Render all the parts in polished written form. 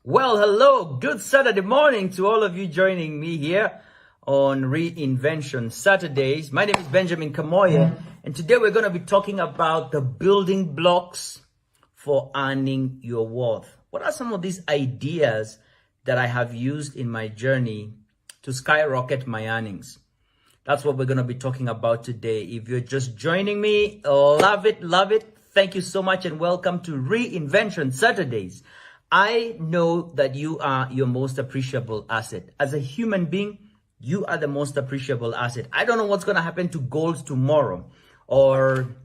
Well, hello, good Saturday morning to all of you joining me here on Reinvention Saturdays. My name is Benjamin Kamoye, and today we're going to be talking about the building blocks for earning your worth. What are some of these ideas that I have used in my journey to skyrocket my earnings? That's what we're going to be talking about today. If you're just joining me, love it, love it. Thank you so much and welcome to Reinvention Saturdays. I know that you are your most appreciable asset. As a human being, you are the most appreciable asset. I don't know what's going to happen to gold tomorrow or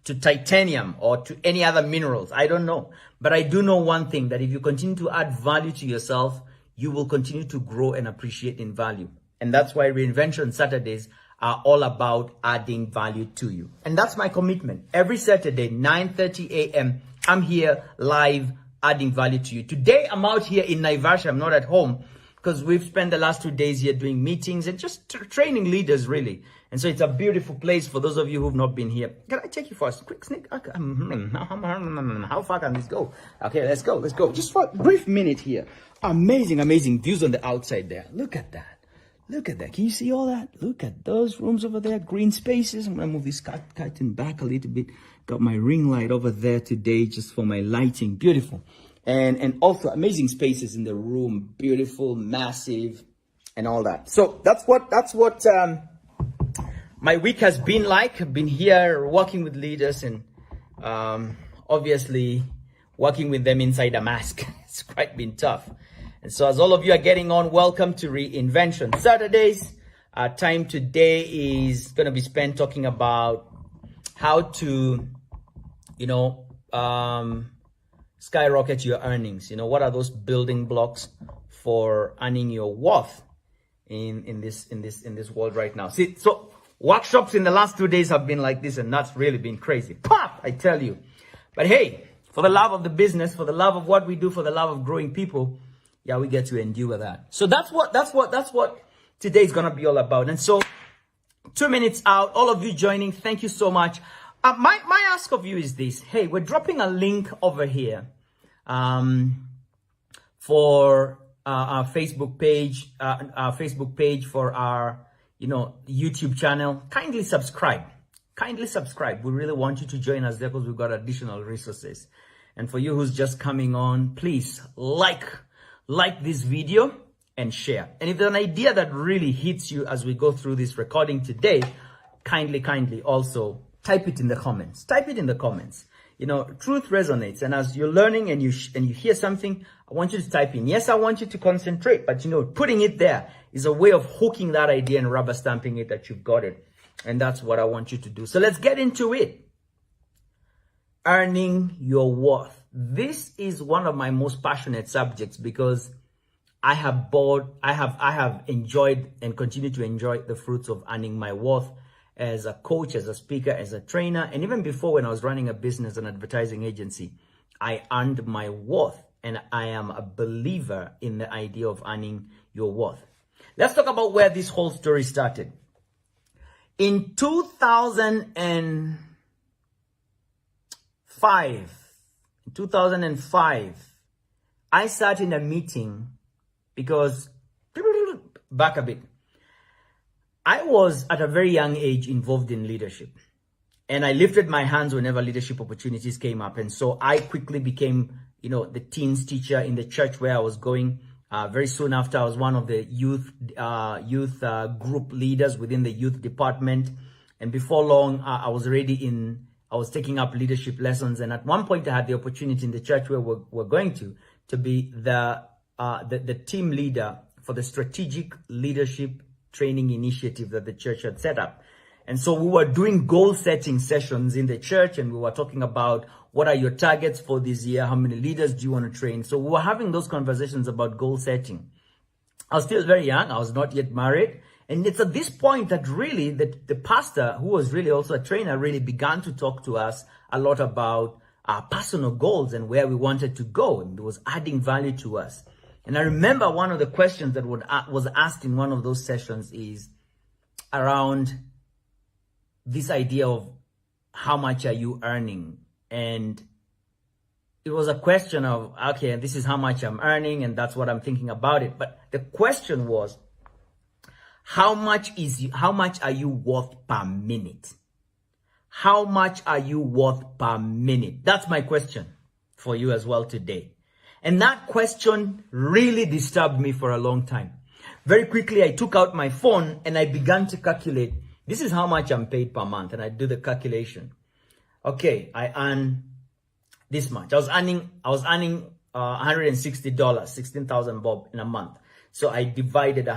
to titanium or to any other minerals. I don't know. But I do know one thing, that if you continue to add value to yourself, you will continue to grow and appreciate in value. And that's why Reinvention Saturdays are all about adding value to you. And that's my commitment. Every Saturday, 9:30 a.m., I'm here live adding value to you. Today, I'm out here in Naivasha. I'm not at home because we've spent the last 2 days here doing meetings and just training leaders, really. And so it's a beautiful place for those of you who've not been here. Can I take you for a quick sneak? How far can this go? Okay, let's go. Let's go. Just for a brief minute here. Amazing, amazing views on the outside there. Look at that. Look at that. Can you see all that? Look at those rooms over there, green spaces. I'm going to move this curtain back a little bit. Got my ring light over there today just for my lighting. Beautiful. And also amazing spaces in the room. Beautiful, massive, and all that. So that's what my week has been like. I've been here working with leaders and obviously working with them inside a mask. It's quite been tough. And so as all of you are getting on, welcome to Reinvention Saturdays. Our time today is going to be spent talking about how to, skyrocket your earnings. What are those building blocks for earning your worth in this world right now? See, so workshops in the last 2 days have been like this, and that's really been crazy. Pop, I tell you. But hey, for the love of the business, for the love of what we do, for the love of growing people, yeah, we get to endure that. So that's what today is going to be all about. And so 2 minutes out, all of you joining, thank you so much. My ask of you is this. Hey, we're dropping a link over here for our Facebook page, for our, YouTube channel. Kindly subscribe. We really want you to join us there because we've got additional resources. And for you who's just coming on, please like this video and share. And if there's an idea that really hits you as we go through this recording today, kindly also type it in the comments. Truth resonates. And as you're learning and you hear something, I want you to type in. Yes, I want you to concentrate, but putting it there is a way of hooking that idea and rubber stamping it that you've got it. And that's what I want you to do. So let's get into it. Earning your worth. This is one of my most passionate subjects because I have enjoyed and continue to enjoy the fruits of earning my worth as a coach, as a speaker, as a trainer. And even before, when I was running a business and advertising agency, I earned my worth. And I am a believer in the idea of earning your worth. Let's talk about where this whole story started. In 2005, I sat in a meeting because, back a bit, I was at a very young age involved in leadership. And I lifted my hands whenever leadership opportunities came up. And so I quickly became, the teens teacher in the church where I was going. Very soon after, I was one of the youth group leaders within the youth department. And before long, I was taking up leadership lessons. And at one point, I had the opportunity in the church where we're going to be the team leader for the strategic leadership training initiative that the church had set up. And so we were doing goal setting sessions in the church, and we were talking about what are your targets for this year? How many leaders do you want to train? So we were having those conversations about goal setting. I was still very young. I was not yet married. And it's at this point that really the pastor, who was really also a trainer, really began to talk to us a lot about our personal goals and where we wanted to go. And it was adding value to us. And I remember one of the questions that was asked in one of those sessions is around this idea of how much are you earning? And it was a question of, okay, this is how much I'm earning and that's what I'm thinking about it. But the question was, how much are you worth per minute? How much are you worth per minute? That's my question for you as well today. And that question really disturbed me for a long time. Very quickly, I took out my phone and I began to calculate, this is how much I'm paid per month. And I do the calculation. Okay, I earn this much. I was earning $160, 16,000 bob in a month. So I divided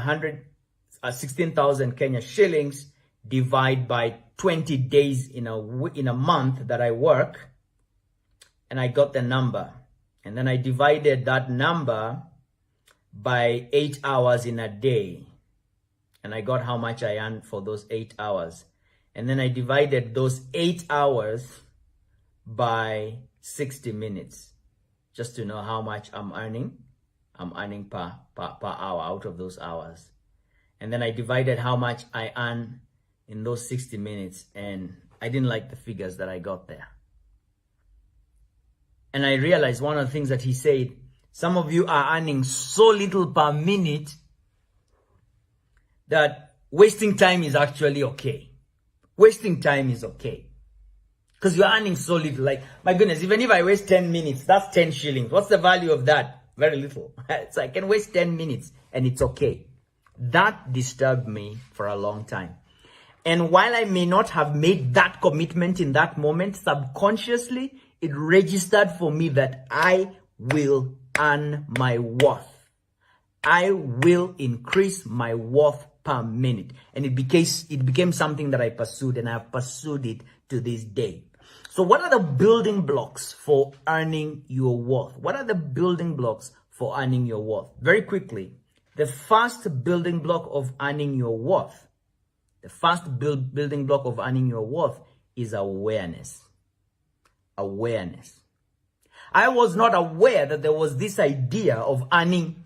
16,000 Kenya shillings divide by 20 days in a month that I work, and I got the number. And then I divided that number by 8 hours in a day, and I got how much I earned for those 8 hours. And then I divided those 8 hours by 60 minutes, just to know how much I'm earning. I'm earning per hour out of those hours. And then I divided how much I earn in those 60 minutes, and I didn't like the figures that I got there. And I realized one of the things that he said, some of you are earning so little per minute that wasting time is actually okay. Wasting time is okay. Because you're earning so little. Like, my goodness, even if I waste 10 minutes, that's 10 shillings. What's the value of that? Very little. So I can waste 10 minutes and it's okay. That disturbed me for a long time. And while I may not have made that commitment in that moment, subconsciously, it registered for me that I will earn my worth. I will increase my worth per minute. And it became something that I pursued, and I've pursued it to this day. So what are the building blocks for earning your worth? What are the building blocks for earning your worth? Very quickly, the first building block of earning your worth, building block of earning your worth is awareness. Awareness. I was not aware that there was this idea of earning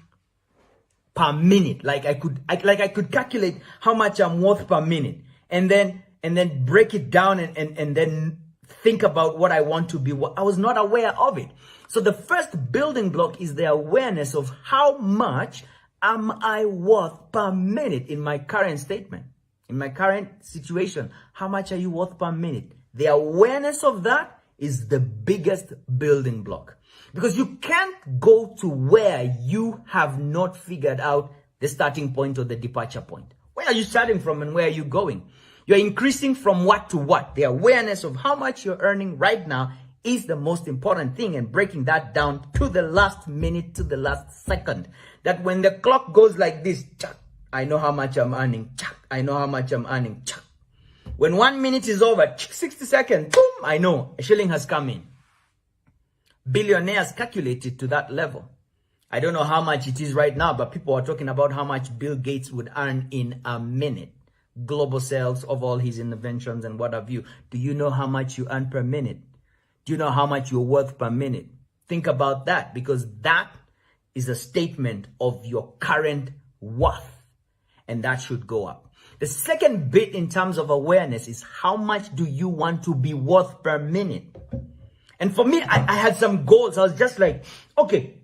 per minute. Like I could calculate how much I'm worth per minute, and then break it down and then think about what I want to be. I was not aware of it. So the first building block is the awareness of how much am I worth per minute in my current statement, in my current situation. How much are you worth per minute? The awareness of that is the biggest building block, because you can't go to where you have not figured out the starting point or the departure point. Where are you starting from and where are you going? You're increasing from what to what? The awareness of how much you're earning right now is the most important thing, and breaking that down to the last minute, to the last second. That when the clock goes like this, I know how much I'm earning. I know how much I'm earning. When 1 minute is over, 60 seconds, boom, I know a shilling has come in. Billionaires calculated to that level. I don't know how much it is right now, but people are talking about how much Bill Gates would earn in a minute. Global sales of all his inventions and what have you. Do you know how much you earn per minute? Do you know how much you're worth per minute? Think about that, because that is a statement of your current worth, and that should go up. The second bit in terms of awareness is how much do you want to be worth per minute? And for me, I had some goals. I was just like, okay,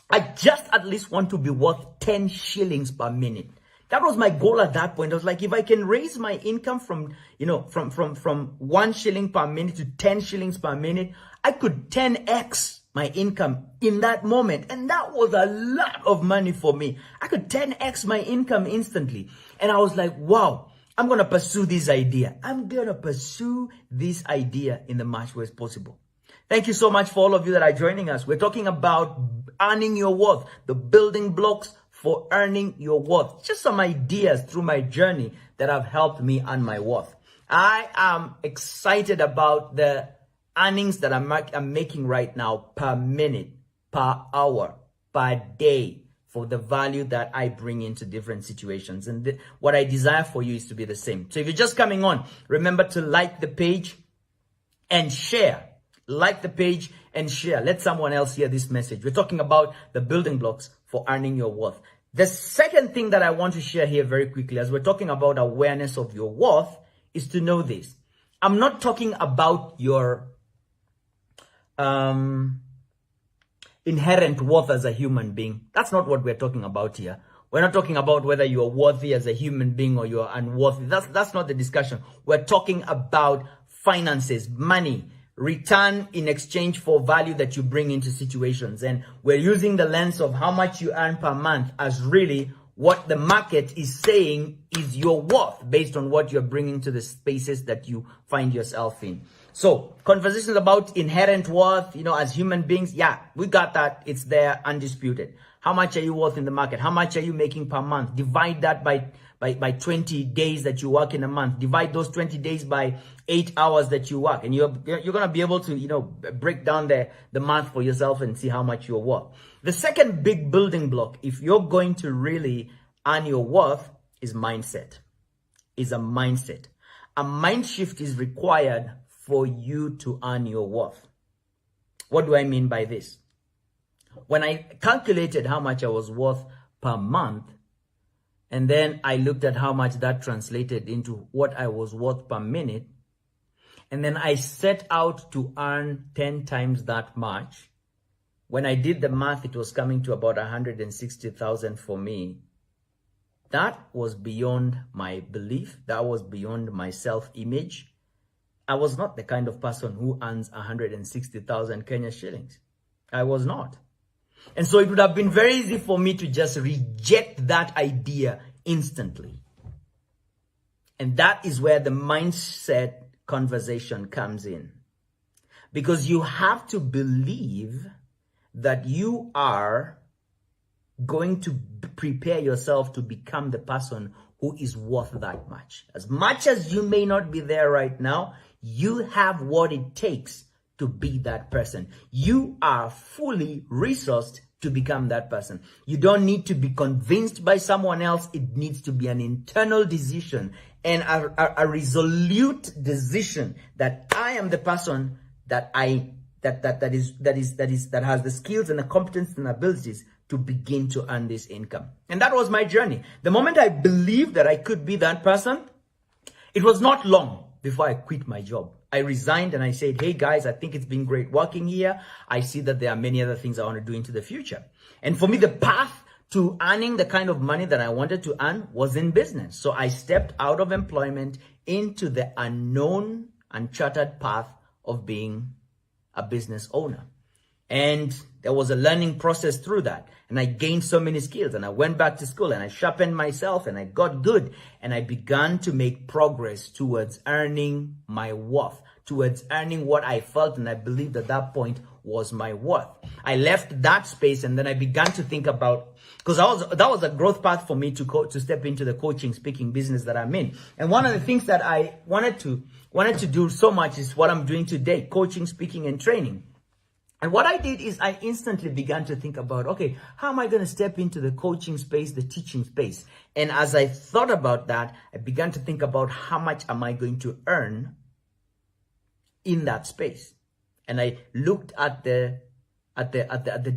I just at least want to be worth 10 shillings per minute. That was my goal at that point. I was like, if I can raise my income from 1 shilling per minute to 10 shillings per minute, I could 10x my income in that moment. And that was a lot of money for me. I could 10x my income instantly. And I was like, wow, I'm going to pursue this idea. I'm going to pursue this idea in the much ways possible. Thank you so much for all of you that are joining us. We're talking about earning your worth, the building blocks for earning your worth. Just some ideas through my journey that have helped me earn my worth. I am excited about the earnings that I'm making right now per minute, per hour, per day, for the value that I bring into different situations. And what I desire for you is to be the same. So if you're just coming on, remember to like the page and share. Like the page and share. Let someone else hear this message. We're talking about the building blocks for earning your worth. The second thing that I want to share here very quickly, as we're talking about awareness of your worth, is to know this. I'm not talking about your inherent worth as a human being. That's not what we're talking about here. We're not talking about whether you are worthy as a human being or you are unworthy. That's not the discussion. We're talking about finances, money, return in exchange for value that you bring into situations. And we're using the lens of how much you earn per month as really what the market is saying is your worth based on what you're bringing to the spaces that you find yourself in. So conversations about inherent worth, as human beings, yeah, we got that. It's there, undisputed. How much are you worth in the market? How much are you making per month? Divide that by 20 days that you work in a month. Divide those 20 days by 8 hours that you work. And you're going to be able to, break down the math for yourself and see how much you're worth. The second big building block, if you're going to really earn your worth, is mindset. Is a mindset. A mind shift is required for you to earn your worth. What do I mean by this? When I calculated how much I was worth per month, and then I looked at how much that translated into what I was worth per minute, and then I set out to earn 10 times that much. When I did the math, it was coming to about 160,000 for me. That was beyond my belief. That was beyond my self-image. I was not the kind of person who earns 160,000 Kenya shillings. I was not. And so it would have been very easy for me to just reject that idea instantly. And that is where the mindset conversation comes in. Because you have to believe that you are going to prepare yourself to become the person who is worth that much. As much as you may not be there right now, you have what it takes to be that person. You are fully resourced to become that person. You don't need to be convinced by someone else. It needs to be an internal decision and a resolute decision that I am the person that that has the skills and the competence and abilities to begin to earn this income. And that was my journey. The moment I believed that I could be that person, it was not long before I quit my job. I resigned and I said, hey guys, I think it's been great working here. I see that there are many other things I want to do into the future. And for me, the path to earning the kind of money that I wanted to earn was in business. So I stepped out of employment into the unknown, uncharted path of being a business owner. And there was a learning process through that. And I gained so many skills, and I went back to school and I sharpened myself and I got good. And I began to make progress towards earning my worth, towards earning what I felt and I believed at that point was my worth. I left that space and then I began to think about, because that was a growth path for me to step into the coaching, speaking business that I'm in. And one of the things that I wanted to do so much is what I'm doing today, coaching, speaking, and training. And what I did is I instantly began to think about, okay, how am I going to step into the coaching space, the teaching space? And as I thought about that, I began to think about how much am I going to earn in that space. And I looked at the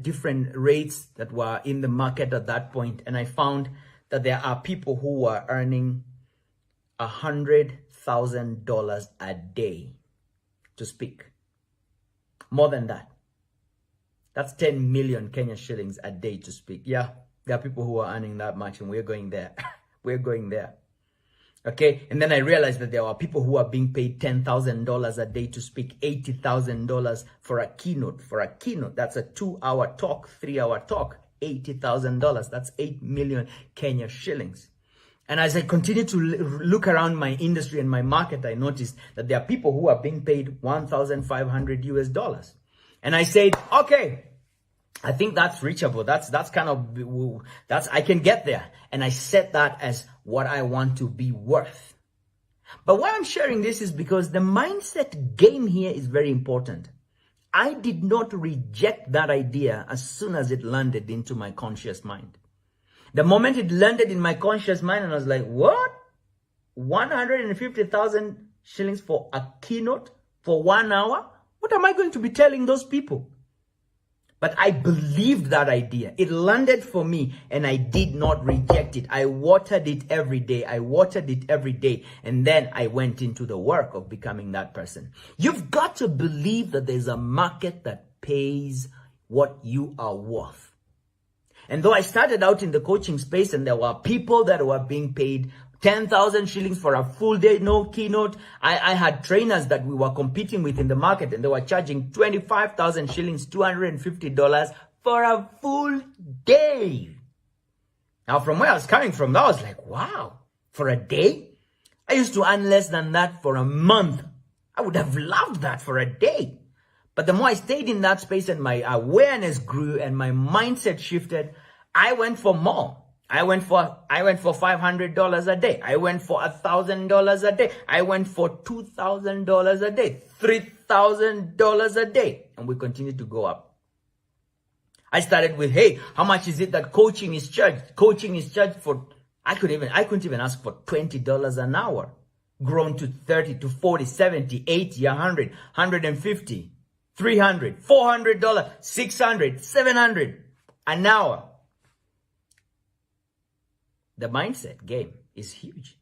different rates that were in the market at that point, and I found that there are people who were earning $100,000 a day to speak. More than that. That's 10 million Kenya shillings a day to speak. Yeah, there are people who are earning that much, and we're going there. We're going there. Okay, and then I realized that there were people who are being paid $10,000 a day to speak, $80,000 for a keynote. For a keynote, that's a 2-hour talk, 3-hour talk, $80,000. That's 8 million Kenya shillings. And as I continue to look around my industry and my market, I noticed that there are people who are being paid $1,500 US. And I said, okay, I think that's reachable. That's I can get there. And I set that as what I want to be worth. But why I'm sharing this is because the mindset game here is very important. I did not reject that idea as soon as it landed into my conscious mind. The moment it landed in my conscious mind, and I was like, what? 150,000 shillings for a keynote for 1 hour? What am I going to be telling those people? But I believed that idea. It landed for me and I did not reject it. I watered it every day. And then I went into the work of becoming that person. You've got to believe that there's a market that pays what you are worth. And though I started out in the coaching space and there were people that were being paid 10,000 shillings for a full day, no keynote. I had trainers that we were competing with in the market and they were charging 25,000 shillings, $250 for a full day. Now, from where I was coming from, I was like, wow, for a day? I used to earn less than that for a month. I would have loved that for a day. But the more I stayed in that space and my awareness grew and my mindset shifted, I went for more. I went for $500 a day. I went for $1,000 a day. I went for $2,000 a day, $3,000 a day. And we continue to go up. I started with, hey, how much is it that coaching is charged? Coaching is charged for, I couldn't even ask for $20 an hour. Grown to 30 to 40, 70, 80, 100, 150, 300, $400, 600, 700 an hour. The mindset game is huge.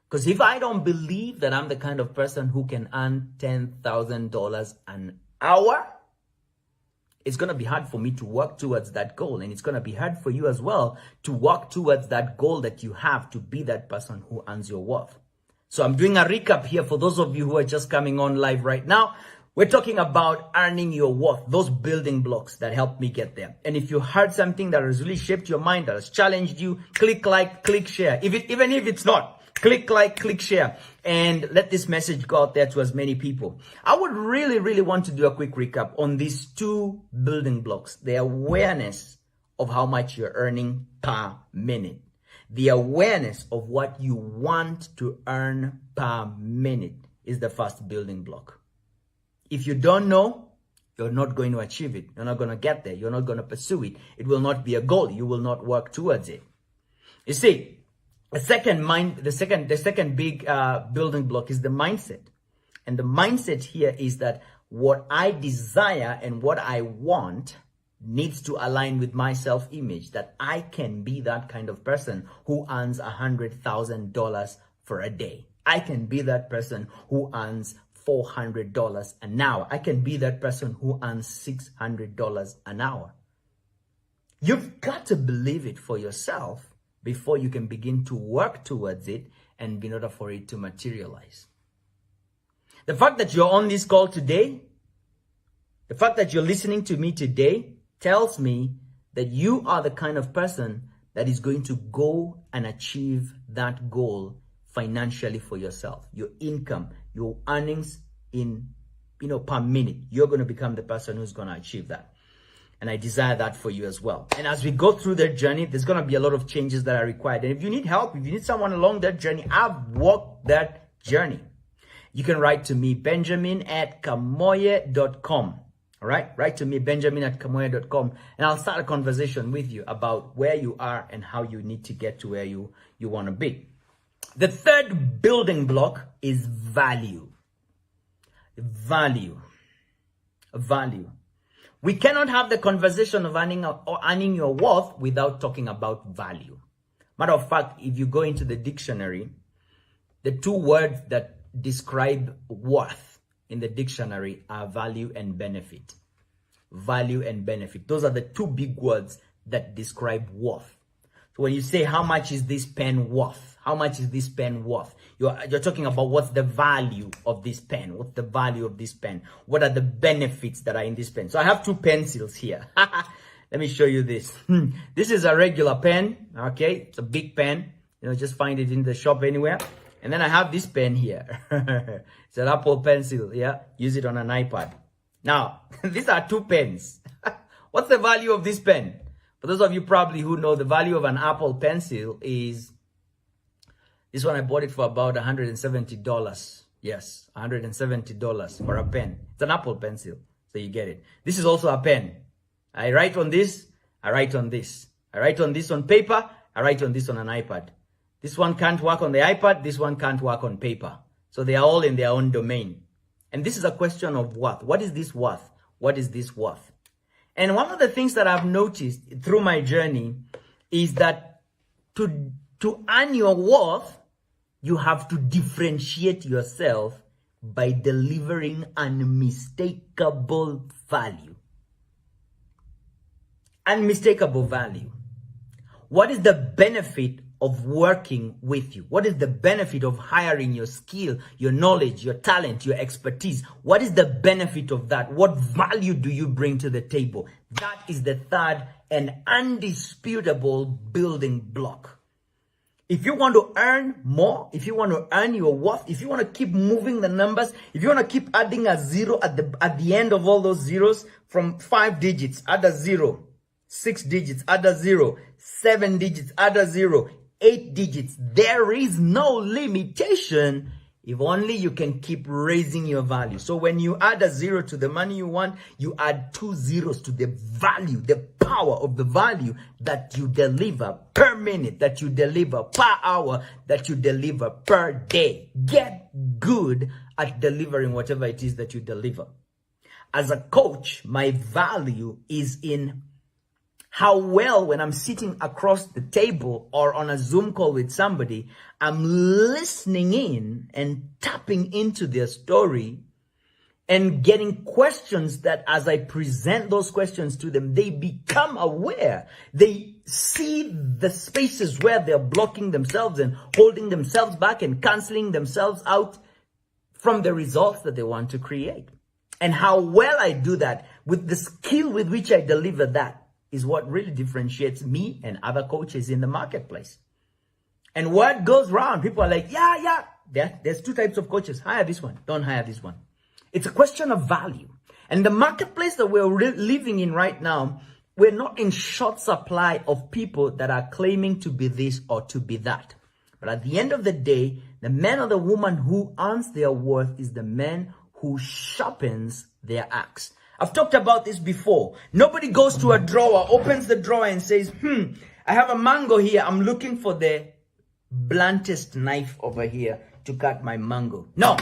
Because if I don't believe that I'm the kind of person who can earn $10,000 an hour, it's going to be hard for me to work towards that goal. And it's going to be hard for you as well to work towards that goal that you have to be that person who earns your worth. So I'm doing a recap here for those of you who are just coming on live right now. We're talking about earning your worth, those building blocks that help me get there. And if you heard something that has really shaped your mind, that has challenged you, click like, click share. Even if it's not, click like, click share, and let this message go out there to as many people. I would really, really want to do a quick recap on these two building blocks. The awareness of how much you're earning per minute. The awareness of what you want to earn per minute is the first building block. If you don't know, you're not going to achieve it. You're not going to get there. You're not going to pursue it. It will not be a goal. You will not work towards it. You see, the second big building block is the mindset. And the mindset here is that what I desire and what I want needs to align with my self-image, that I can be that kind of person who earns $100,000 for a day. I can be that person who earns $400 an hour. I can be that person who earns $600 an hour. You've got to believe it for yourself before you can begin to work towards it and in order for it to materialize. The fact that you're on this call today, the fact that you're listening to me today tells me that you are the kind of person that is going to go and achieve that goal financially for yourself. Your income, your earnings per minute, you're going to become the person who's going to achieve that. And I desire that for you as well. And as we go through that journey, there's going to be a lot of changes that are required. And if you need help, if you need someone along that journey, I've walked that journey. You can write to me, benjamin@kamoye.com. All right? Write to me, benjamin@kamoye.com. And I'll start a conversation with you about where you are and how you need to get to where you want to be. The third building block is value. Value. We cannot have the conversation of earning your worth without talking about value. Matter of fact, if you go into the dictionary, the two words that describe worth in the dictionary are value and benefit. Value and benefit. Those are the two big words that describe worth. So when you say, how much is this pen worth? How much is this pen worth? You're talking about what's the value of this pen? What's the value of this pen? What are the benefits that are in this pen? So I have two pencils here. Let me show you this. This is a regular pen. Okay, it's a big pen. Just find it in the shop anywhere. And then I have this pen here. It's an Apple pencil. Yeah, use it on an iPad. Now, these are two pens. What's the value of this pen? For those of you probably who know, the value of an Apple pencil is, this one I bought it for about $170. Yes, $170 for a pen. It's an Apple pencil, so you get it. This is also a pen. I write on this, I write on this. I write on this on paper, I write on this on an iPad. This one can't work on the iPad, this one can't work on paper. So they are all in their own domain. And this is a question of worth. What is this worth? What is this worth? And one of the things that I've noticed through my journey is that to earn your worth, you have to differentiate yourself by delivering unmistakable value. Unmistakable value. What is the benefit of working with you? What is the benefit of hiring your skill, your knowledge, your talent, your expertise? What is the benefit of that? What value do you bring to the table? That is the third and undisputable building block. If you want to earn more, if you want to earn your worth, if you want to keep moving the numbers, if you want to keep adding a zero at the end of all those zeros, from 5 digits, add a zero, 6 digits, add a zero, 7 digits, add a zero, 8 digits. There is no limitation if only you can keep raising your value. So when you add a zero to the money you want, you add 2 zeros to the value, the power of the value that you deliver per minute, that you deliver per hour, that you deliver per day. Get good at delivering whatever it is that you deliver. As a coach, my value is in how well, when I'm sitting across the table or on a Zoom call with somebody, I'm listening in and tapping into their story and getting questions that, as I present those questions to them, they become aware. They see the spaces where they're blocking themselves and holding themselves back and canceling themselves out from the results that they want to create. And how well I do that, with the skill with which I deliver that, is what really differentiates me and other coaches in the marketplace. And what goes around, people are like, yeah, there's 2 types of coaches. Hire this one, don't hire this one. It's a question of value. And the marketplace that we're living in right now, we're not in short supply of people that are claiming to be this or to be that. But at the end of the day, the man or the woman who earns their worth is the man who sharpens their axe. I've talked about this before. Nobody goes to a drawer, opens the drawer and says, I have a mango here. I'm looking for the bluntest knife over here to cut my mango. No.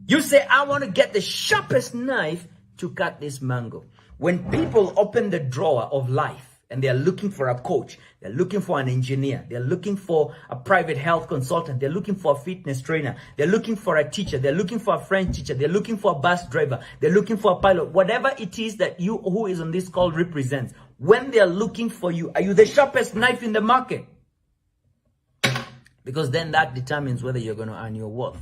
You say, I want to get the sharpest knife to cut this mango. When people open the drawer of life and they're looking for a coach, they're looking for an engineer, they're looking for a private health consultant, they're looking for a fitness trainer, they're looking for a teacher, they're looking for a French teacher, they're looking for a bus driver, they're looking for a pilot, whatever it is that you who is on this call represents. When they're looking for you, are you the sharpest knife in the market? Because then that determines whether you're going to earn your worth.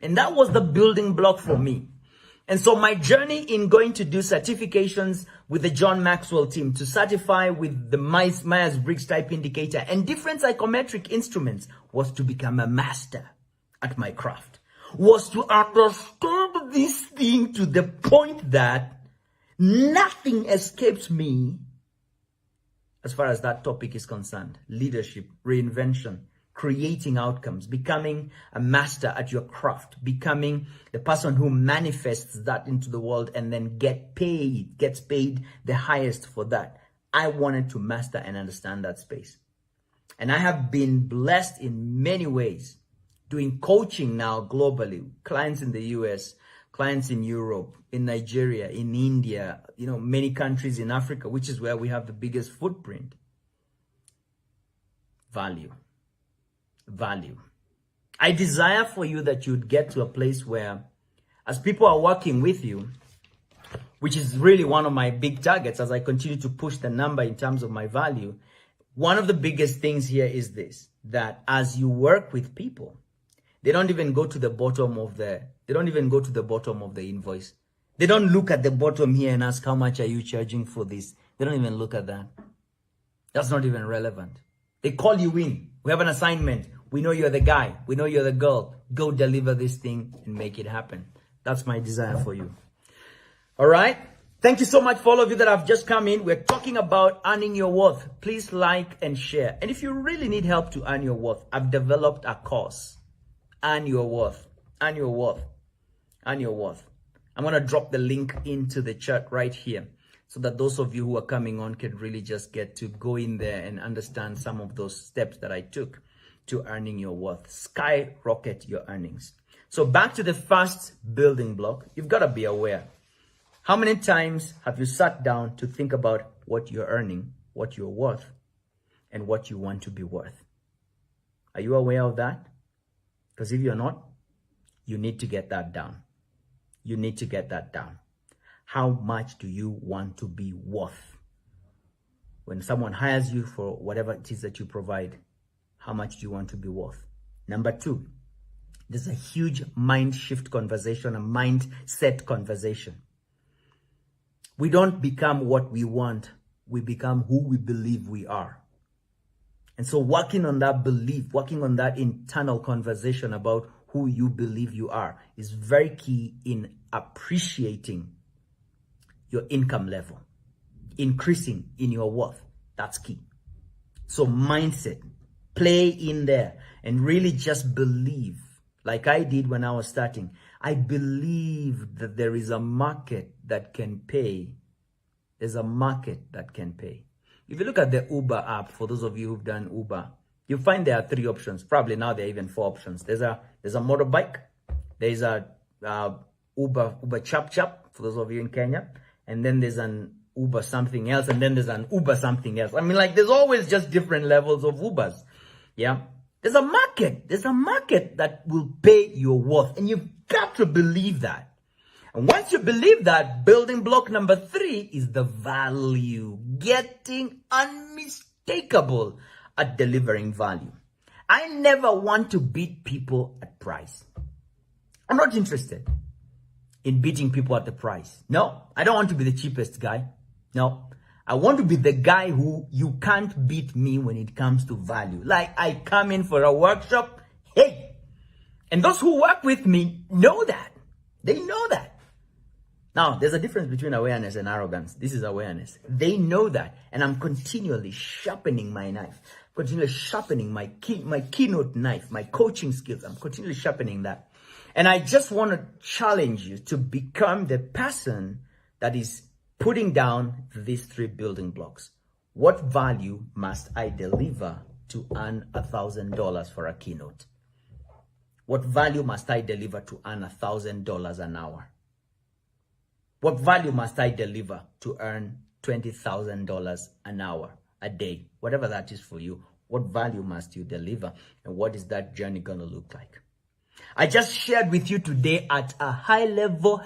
And that was the building block for me. And so my journey in going to do certifications with the John Maxwell team, to certify with the Myers-Briggs type indicator and different psychometric instruments, was to become a master at my craft, was to understand this thing to the point that nothing escapes me as far as that topic is concerned. Leadership, reinvention, creating outcomes, becoming a master at your craft, becoming the person who manifests that into the world and then gets paid the highest for that. I wanted to master and understand that space. And I have been blessed in many ways, doing coaching now globally, clients in the US, clients in Europe, in Nigeria, in India, many countries in Africa, which is where we have the biggest footprint. Value. I desire for you that you'd get to a place where, as people are working with you, which is really one of my big targets as I continue to push the number in terms of my value, one of the biggest things here is this, that as you work with people, they don't even go to the bottom of the invoice. They don't look at the bottom here and ask, how much are you charging for this? They don't even look at that. That's not even relevant. They call you in. We have an assignment. We know you're the guy. We know you're the girl. Go deliver this thing and make it happen. That's my desire for you. All right. Thank you so much for all of you that have just come in. We're talking about earning your worth. Please like and share. And if you really need help to earn your worth, I've developed a course. Earn your worth. Earn your worth. Earn your worth. I'm going to drop the link into the chat right here, so that those of you who are coming on can really just get to go in there and understand some of those steps that I took to earning your worth. Skyrocket your earnings. So back to the first building block, you've got to be aware. How many times have you sat down to think about what you're earning, what you're worth, and what you want to be worth? Are you aware of that? Because if you're not, you need to get that down. You need to get that down. How much do you want to be worth? When someone hires you for whatever it is that you provide, how much do you want to be worth? Number two, there's a huge mind shift conversation, a mindset conversation. We don't become what we want. We become who we believe we are. And so working on that belief, working on that internal conversation about who you believe you are is very key in appreciating your income level, increasing in your worth. That's key. So mindset, play in there and really just believe, like I did when I was starting. I believe that there is a market that can pay. There's a market that can pay. If you look at the Uber app, for those of you who've done Uber, you find there are 3 options. Probably now there are even 4 options. There's a motorbike. There's a Uber Chap Chap, for those of you in Kenya. And then there's an Uber something else. And then there's an Uber something else. I mean, like, there's always just different levels of Ubers. Yeah. There's a market. There's a market that will pay your worth. And you've got to believe that. And once you believe that, building block number 3 is the value. Getting unmistakable at delivering value. I never want to beat people at price. I'm not interested in beating people at the price. No, I don't want to be the cheapest guy. No, I want to be the guy who you can't beat me when it comes to value. Like, I come in for a workshop, hey, and those who work with me know that. They know that. Now, there's a difference between awareness and arrogance. This is awareness. They know that. And I'm continually sharpening my knife, continually sharpening my keynote knife, my coaching skills. I'm continually sharpening that. And I just want to challenge you to become the person that is putting down these 3 building blocks. What value must I deliver to earn $1,000 for a keynote? What value must I deliver to earn $1,000 an hour? What value must I deliver to earn $20,000 an hour, a day? Whatever that is for you, what value must you deliver? And what is that journey going to look like? I just shared with you today at a high level,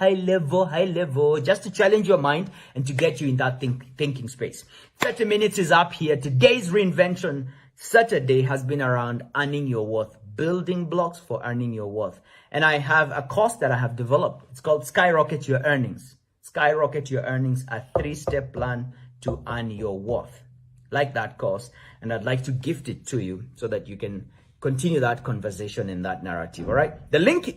just to challenge your mind and to get you in that thinking space. 30 minutes is up here. Today's Reinvention Saturday has been around earning your worth, building blocks for earning your worth. And I have a course that I have developed. It's called Skyrocket Your Earnings. Skyrocket Your Earnings, a 3-step plan to earn your worth. Like that course. And I'd like to gift it to you so that you can continue that conversation in that narrative. All right. The link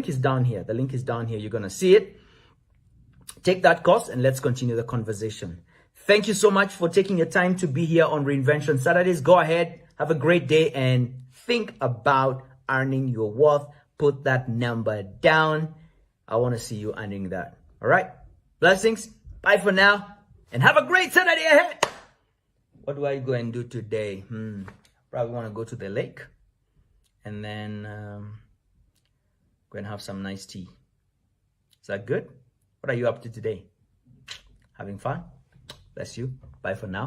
is down here. The link is down here. You're going to see it. Take that course and let's continue the conversation. Thank you so much for taking your time to be here on Reinvention Saturdays. Go ahead. Have a great day and think about earning your worth. Put that number down. I want to see you earning that. All right. Blessings. Bye for now. And have a great Saturday ahead. What do I go and do today? Probably want to go to the lake. And then go and have some nice tea. Is that good? What are you up to today? Having fun? Bless you. Bye for now.